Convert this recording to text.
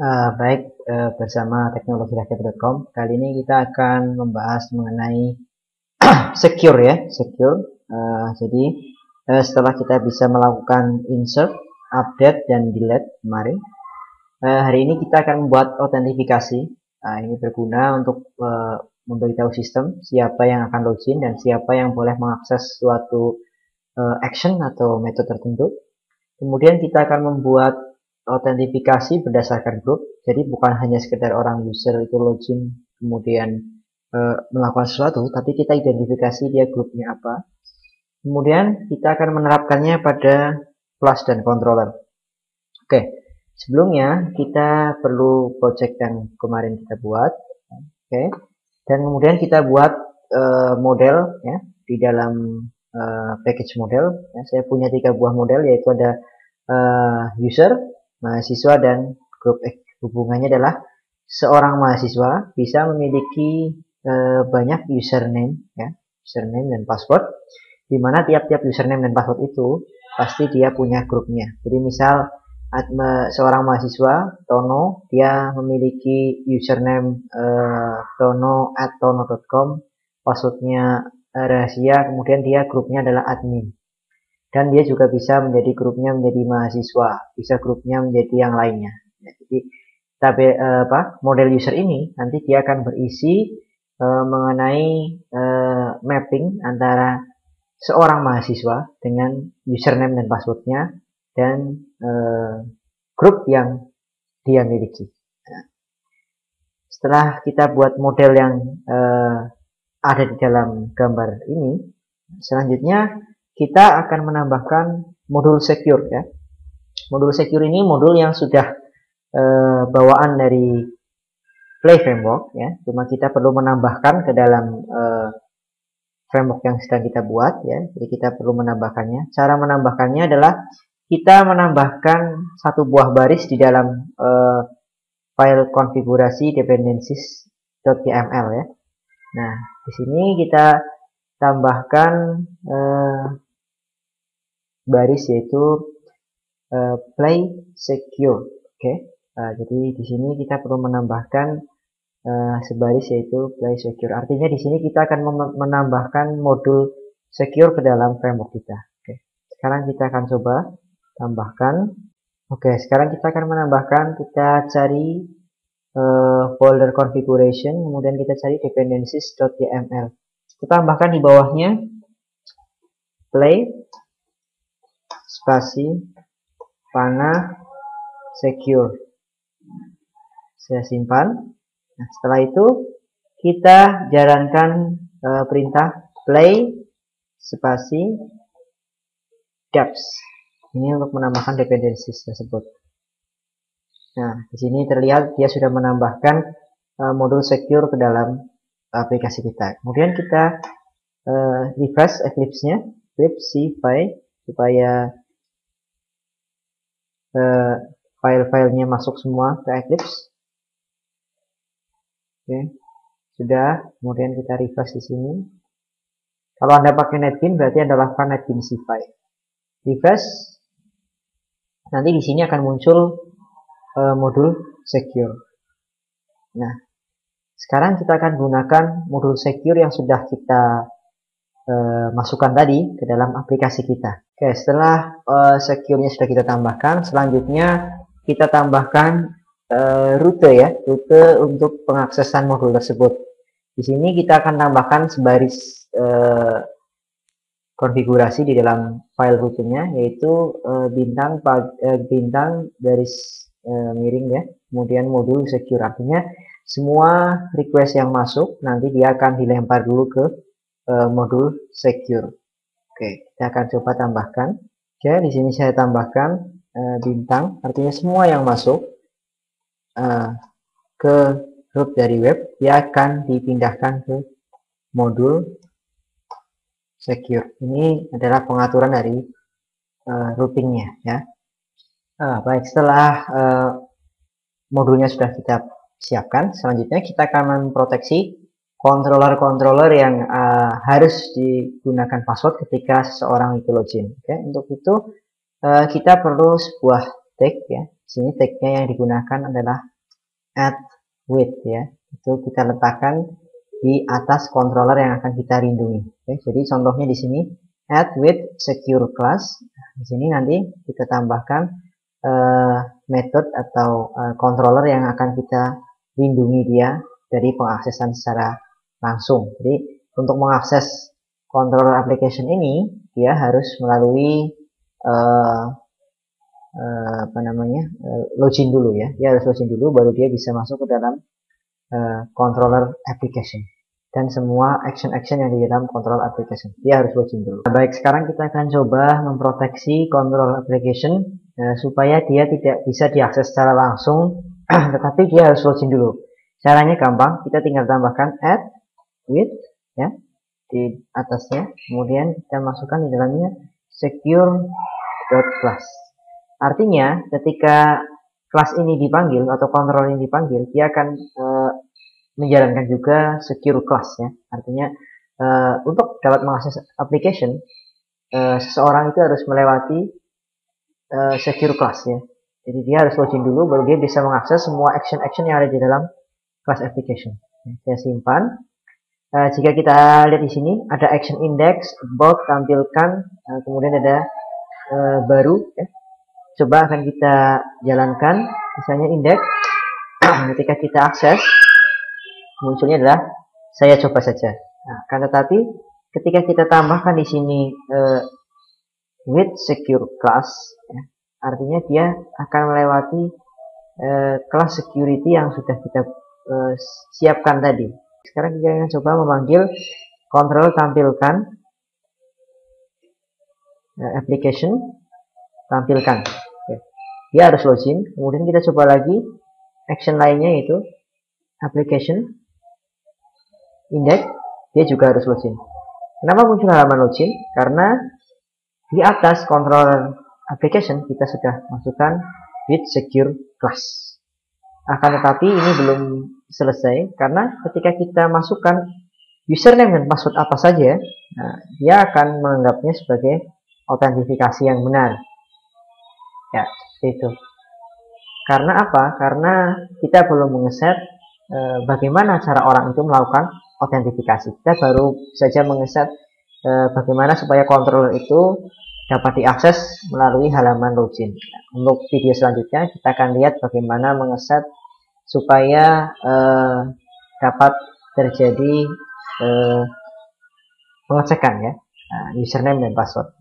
Baik, bersama teknologirakyat.com. Kali ini kita akan membahas mengenai secure ya, secure. Jadi setelah kita bisa melakukan insert, update, dan delete kemarin, hari ini kita akan membuat autentifikasi. Ini berguna untuk memberitahu sistem siapa yang akan login dan siapa yang boleh mengakses suatu action atau metode tertentu. Kemudian kita akan membuat autentifikasi berdasarkan grup. Jadi bukan hanya sekedar orang user itu login kemudian melakukan sesuatu, tapi kita identifikasi dia grupnya apa. Kemudian kita akan menerapkannya pada class dan controller. Oke, sebelumnya kita perlu project yang kemarin kita buat. Oke, dan kemudian kita buat model ya di dalam package model. Ya, saya punya 3 buah model, yaitu ada user, mahasiswa, dan grup. Hubungannya adalah seorang mahasiswa bisa memiliki banyak username ya, username dan password, di mana tiap-tiap username dan password itu pasti dia punya grupnya. Jadi misal seorang mahasiswa Tono, dia memiliki username tono@tono.com, passwordnya rahasia, kemudian dia grupnya adalah admin. Dan dia juga bisa menjadi grupnya menjadi mahasiswa, bisa grupnya menjadi yang lainnya. Ya, jadi model user ini nanti dia akan berisi mengenai mapping antara seorang mahasiswa dengan username dan passwordnya dan grup yang dia miliki. Nah, setelah kita buat model yang ada di dalam gambar ini, selanjutnya kita akan menambahkan modul secure ya. Modul secure ini modul yang sudah bawaan dari Play Framework ya. Cuma kita perlu menambahkan ke dalam framework yang sedang kita buat ya. Jadi kita perlu menambahkannya. Cara menambahkannya adalah kita menambahkan satu buah baris di dalam file konfigurasi dependencies.yml ya. Nah, di sini kita tambahkan baris yaitu play secure. Oke. Jadi di sini kita perlu menambahkan sebaris yaitu play secure. Artinya di sini kita akan menambahkan modul secure ke dalam framework kita. Oke. Sekarang kita akan coba tambahkan. Oke, sekarang kita akan menambahkan, kita cari folder configuration, kemudian kita cari dependencies.yml. Kita tambahkan di bawahnya play spasi panah secure. Saya simpan. Nah, setelah itu kita jalankan perintah play spasi deps. Ini untuk menambahkan dependencies tersebut. Nah, di sini terlihat dia sudah menambahkan modul secure ke dalam aplikasi kita. Kemudian kita refresh Eclipse-nya, Eclipse file, supaya file-filenya masuk semua ke Eclipse. Oke, sudah. Kemudian kita refresh di sini. Kalau Anda pakai NetBeans berarti Anda lakukan NetBeans file. Refresh. Nanti di sini akan muncul modul secure. Nah, sekarang kita akan gunakan modul secure yang sudah kita masukkan tadi ke dalam aplikasi kita. Oke, setelah secure-nya sudah kita tambahkan, selanjutnya kita tambahkan rute ya, rute untuk pengaksesan modul tersebut. Di sini kita akan tambahkan sebaris konfigurasi di dalam file rutenya, yaitu bintang garis miring ya, kemudian modul secure. Artinya semua request yang masuk nanti dia akan dilempar dulu ke modul secure. Oke, kita akan coba tambahkan. Oke, di sini saya tambahkan bintang, artinya semua yang masuk ke root dari web dia akan dipindahkan ke modul secure. Ini adalah pengaturan dari routingnya ya. Baik, setelah modulnya sudah kita siapkan, selanjutnya kita akan memproteksi controller-controller yang harus digunakan password ketika seseorang itu login. Oke, untuk itu kita perlu sebuah tag ya. Di sini tagnya yang digunakan adalah add with ya. Itu kita letakkan di atas controller yang akan kita lindungi. Oke, jadi contohnya di sini add with secure class. Di sini nanti kita tambahkan method atau controller yang akan kita lindungi dia dari pengaksesan secara langsung. Jadi untuk mengakses controller application ini dia harus melalui login dulu ya. Dia harus login dulu baru dia bisa masuk ke dalam controller application dan semua action-action yang di dalam control application dia harus login dulu. Nah, baik, sekarang kita akan coba memproteksi control application supaya dia tidak bisa diakses secara langsung tetapi dia harus login dulu. Caranya gampang, kita tinggal tambahkan add with ya di atasnya, kemudian kita masukkan di dalamnya secure.class. Artinya ketika kelas ini dipanggil atau kontrol ini dipanggil, dia akan menjalankan juga secure class ya. Artinya untuk dapat mengakses application, seseorang itu harus melewati secure class ya. Jadi dia harus login dulu baru dia bisa mengakses semua action-action yang ada di dalam class application. Saya simpan. Jika kita lihat di sini ada action index, about, tampilkan, kemudian ada baru ya. Coba akan kita jalankan, misalnya index. Ketika kita akses, munculnya adalah saya coba saja. Nah, kan tetapi ketika kita tambahkan di sini with secure class, ya, artinya dia akan melewati class security yang sudah kita siapkan tadi. Sekarang kita akan coba memanggil control tampilkan application tampilkan. Oke. Dia harus login. Kemudian kita coba lagi action lainnya yaitu application index, dia juga harus login. Kenapa muncul halaman login? Karena di atas controller application kita sudah masukkan with secure class. Akan tetapi ini belum selesai karena ketika kita masukkan username dan password apa saja, nah, dia akan menganggapnya sebagai autentifikasi yang benar. Ya, seperti itu. Karena apa? Karena kita belum mengeset bagaimana cara orang itu melakukan autentifikasi. Kita baru saja mengeset bagaimana supaya controller itu dapat diakses melalui halaman login. Untuk video selanjutnya kita akan lihat bagaimana mengeset supaya dapat terjadi pengecekan ya username dan password.